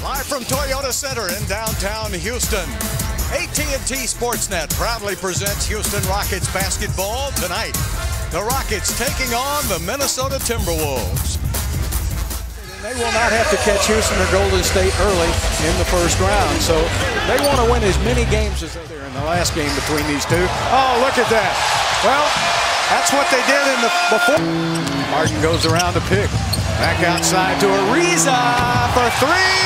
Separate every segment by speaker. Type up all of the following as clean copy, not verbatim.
Speaker 1: Live from Toyota Center in downtown Houston, AT&T Sportsnet proudly presents Houston Rockets basketball tonight. The Rockets taking on the Minnesota Timberwolves.
Speaker 2: They will not have to catch Houston or Golden State early in the first round, so they want to win as many games as they're in the last game between these two. Oh, look at that. Well, that's what they did in the before. Harden goes around to pick. Back outside to Ariza for threes.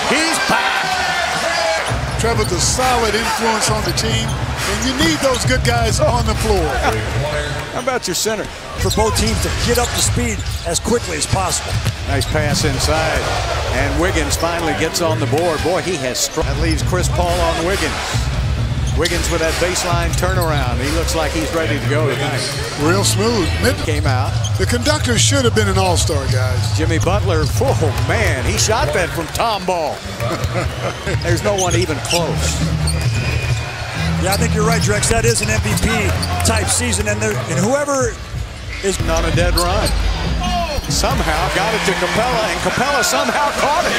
Speaker 2: He's back.
Speaker 3: Trevor's a solid influence on the team, and you need those good guys on the floor.
Speaker 2: How about your center?
Speaker 4: For both teams to get up to speed as quickly as possible.
Speaker 2: Nice pass inside, and Wiggins finally gets on the board. Boy, he has struck. That leaves Chris Paul on Wiggins. Wiggins with that baseline turnaround. He looks like he's ready to go tonight.
Speaker 3: Real smooth.
Speaker 2: Came out.
Speaker 3: The conductor should have been an all-star, guys.
Speaker 2: Jimmy Butler, oh man, he shot that from Tom Ball. There's no one even close.
Speaker 4: Yeah, I think you're right, Drex. That is an MVP type season, and whoever is
Speaker 2: on a dead run. Somehow got it to Capella, and Capella somehow caught it.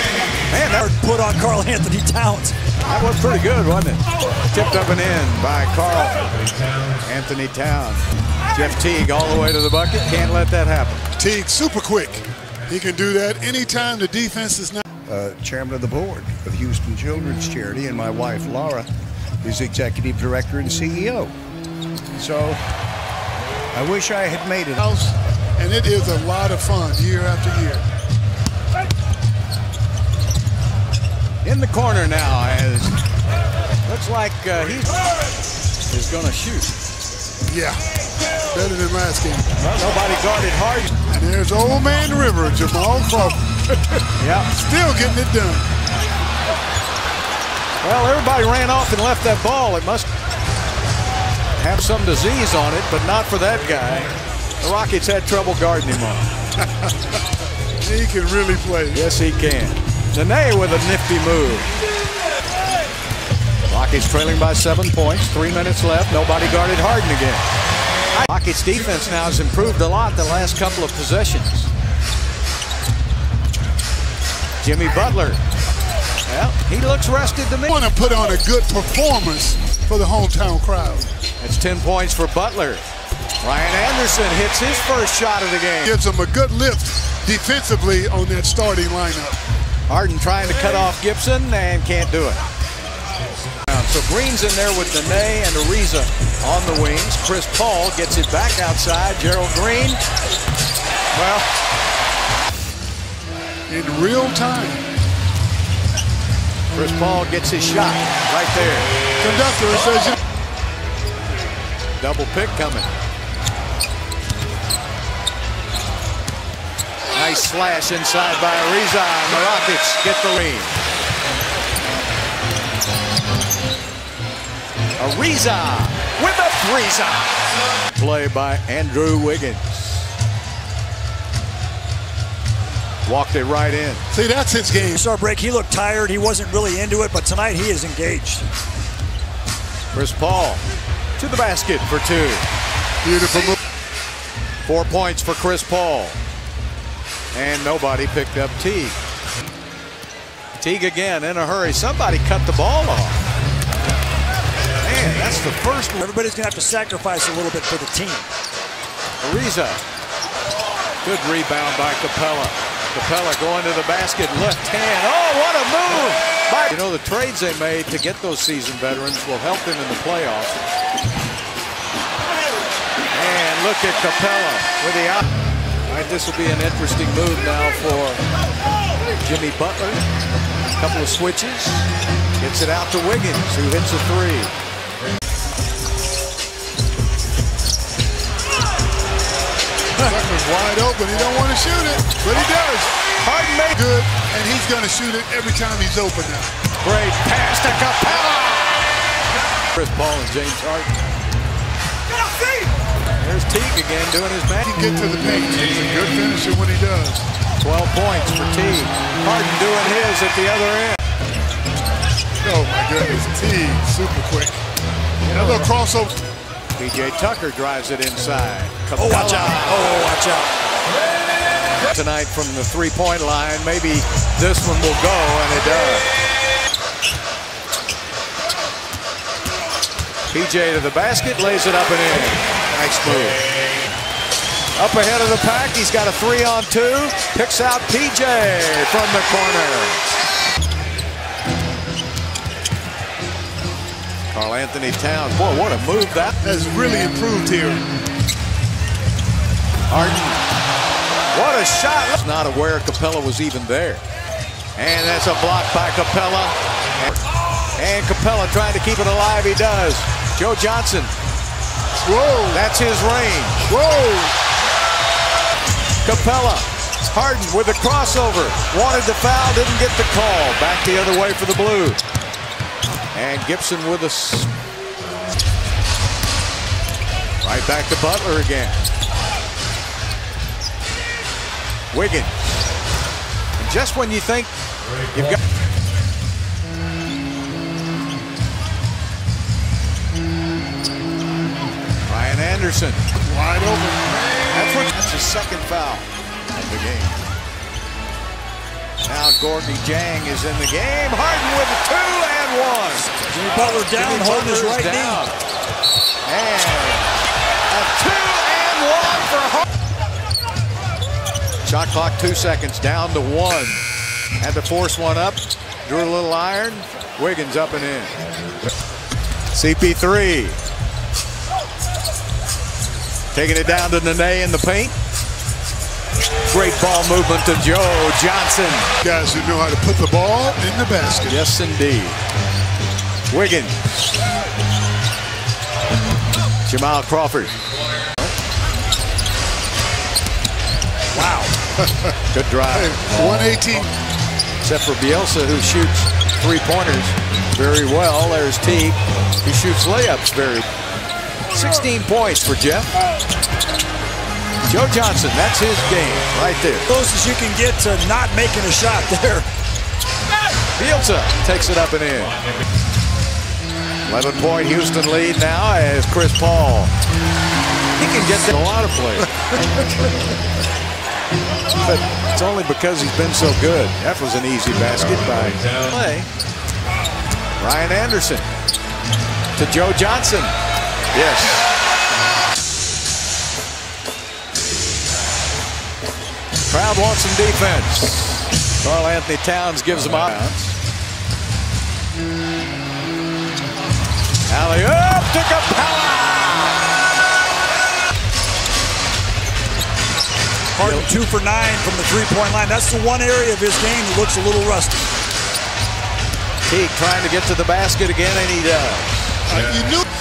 Speaker 2: Man, that
Speaker 4: put on Karl Anthony Towns.
Speaker 2: That was pretty good, wasn't it? Tipped up and in by Karl Anthony Towns. Jeff Teague all the way to the bucket. Can't let that happen.
Speaker 3: Teague, super quick. He can do that anytime the defense is not.
Speaker 5: Chairman of the board of Houston Children's Charity, and my wife, Laura, is executive director and CEO. So I wish I had made it.
Speaker 3: And it is a lot of fun year after year.
Speaker 2: In the corner now, as looks like he is going to shoot.
Speaker 3: Yeah, better than last game.
Speaker 2: Well, nobody guarded hard.
Speaker 3: And there's old man River, Jamal Crawford.
Speaker 2: Yeah,
Speaker 3: still getting it done.
Speaker 2: Well, everybody ran off and left that ball. It must have some disease on it, but not for that guy. The Rockets had trouble guarding him on.
Speaker 3: He can really play.
Speaker 2: Yes, he can. Nene with a nifty move. Rockets trailing by 7 points. 3 minutes left. Nobody guarded Harden again. Rockets defense now has improved a lot the last couple of possessions. Jimmy Butler. Well, he looks rested to me.
Speaker 3: Want to put on a good performance for the hometown crowd.
Speaker 2: That's 10 points for Butler. Ryan Anderson hits his first shot of the game.
Speaker 3: Gives him a good lift defensively on that starting lineup.
Speaker 2: Harden trying to cut off Gibson and can't do it. So Green's in there with Nene and Ariza on the wings. Chris Paul gets it back outside. Gerald Green. Well,
Speaker 3: in real time.
Speaker 2: Chris Paul gets his shot right there.
Speaker 3: Conductor says
Speaker 2: double pick coming. Nice slash inside by Ariza, and the Rockets get the lead. Ariza with a threeser. Play by Andrew Wiggins. Walked it right in.
Speaker 3: See, that's his game.
Speaker 4: Start break, he looked tired. He wasn't really into it, but tonight he is engaged.
Speaker 2: Chris Paul to the basket for two.
Speaker 3: Beautiful move.
Speaker 2: 4 points for Chris Paul. And nobody picked up Teague. Teague again in a hurry. Somebody cut the ball off. Man, that's the first one.
Speaker 4: Everybody's going to have to sacrifice a little bit for the team.
Speaker 2: Ariza. Good rebound by Capella. Capella going to the basket, left hand. Oh, what a move! You know, the trades they made to get those seasoned veterans will help them in the playoffs. And look at Capella with the out. All right, this will be an interesting move now for Jimmy Butler. A couple of switches. Gets it out to Wiggins, who hits a three.
Speaker 3: Tucker's wide open. He don't want to shoot it, but he does.
Speaker 2: Harden made
Speaker 3: good, and he's going to shoot it every time he's open now.
Speaker 2: Great pass to Capella. Chris Paul and James Harden. There's Teague again doing his magic.
Speaker 3: He can get to the paint. He's a good finisher when he does.
Speaker 2: 12 points for Teague. Harden doing his at the other end.
Speaker 3: Oh my goodness, Teague, super quick. Another crossover.
Speaker 2: P.J. Tucker drives it inside.
Speaker 4: Capella. Oh, watch out. Oh, watch out.
Speaker 2: tonight from the three-point line. Maybe this one will go, and it does. PJ to the basket, lays it up and in. Nice move. Up ahead of the pack, he's got a 3-on-2. Picks out PJ from the corner. Karl Anthony Towns, boy, what a move that
Speaker 3: has really improved here.
Speaker 2: Harden, what a shot. Not aware Capella was even there. And that's a block by Capella. And Capella trying to keep it alive, he does. Joe Johnson.
Speaker 3: Whoa.
Speaker 2: That's his range.
Speaker 3: Whoa.
Speaker 2: Capella. Harden with a crossover. Wanted the foul, didn't get the call. Back the other way for the Blue. And Gibson with a... Right back to Butler again. Wiggins. And just when you think you've got... Ryan Anderson.
Speaker 3: Wide open.
Speaker 2: That's his second foul of the game. Now Gorgui Dieng is in the game. Harden with a 2 and 1.
Speaker 4: Jimmy Butler down, holding his right knee.
Speaker 2: And a 2 and 1 for Harden. Shot clock 2 seconds, down to 1. Had to force one up. Drew a little iron. Wiggins up and in. CP3. Taking it down to Nene in the paint. Great ball movement to Joe Johnson.
Speaker 3: Guys who know how to put the ball in the basket.
Speaker 2: Yes, indeed. Wiggins. Jamal Crawford.
Speaker 4: Wow.
Speaker 2: Good drive.
Speaker 3: 118.
Speaker 2: Except for Bielsa, who shoots three-pointers very well. There's Teague, who shoots layups very well. 16 points for Jeff. Joe Johnson, that's his game right there.
Speaker 4: Close as you can get to not making a shot there.
Speaker 2: Bielsa takes it up and in. 11-point Houston lead now as Chris Paul. He can get to a lot of plays. But it's only because he's been so good. That was an easy basket by play. Ryan Anderson to Joe Johnson. Yes. Crowd wants some defense. Karl Anthony Towns gives them out. Alley-oop to Capella.
Speaker 4: Harden 2 for 9 from the three-point line. That's the one area of his game that looks a little rusty.
Speaker 2: Teague trying to get to the basket again, and he does.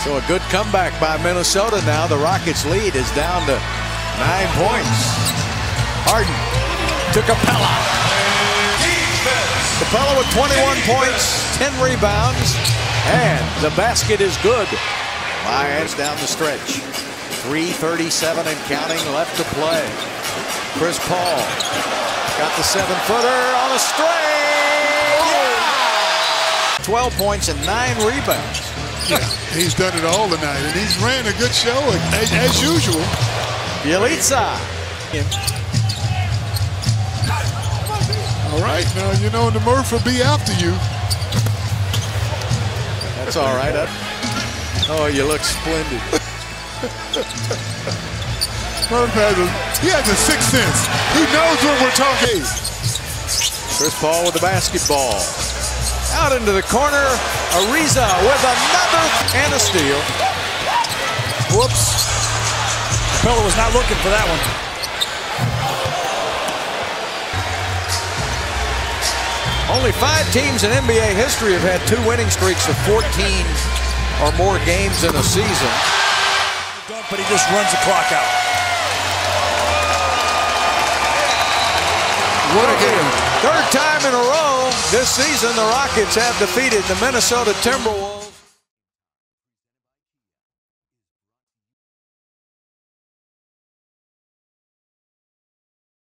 Speaker 2: So a good comeback by Minnesota now. The Rockets' lead is down to 9 points. Harden to Capella. Capella with 21 points, 10 rebounds, and the basket is good. Lions down the stretch. 3:37 and counting left to play. Chris Paul got the 7-footer on a string. Yeah! 12 points and 9 rebounds.
Speaker 3: Yeah, he's done it all tonight, and he's ran a good show as usual.
Speaker 2: Bielitsa.
Speaker 3: All right, now you know the Murph will be after you.
Speaker 2: That's all right. Oh, you look splendid.
Speaker 3: Murph has a sixth sense. He knows what we're talking.
Speaker 2: Chris Paul with the basketball. Out into the corner. Ariza with another and a steal.
Speaker 4: Whoops. Capella was not looking for that one.
Speaker 2: Only 5 teams in NBA history have had 2 winning streaks of 14 or more games in a season.
Speaker 4: But he just runs the clock out.
Speaker 2: What a game. Third time in a row this season the Rockets have defeated the Minnesota Timberwolves.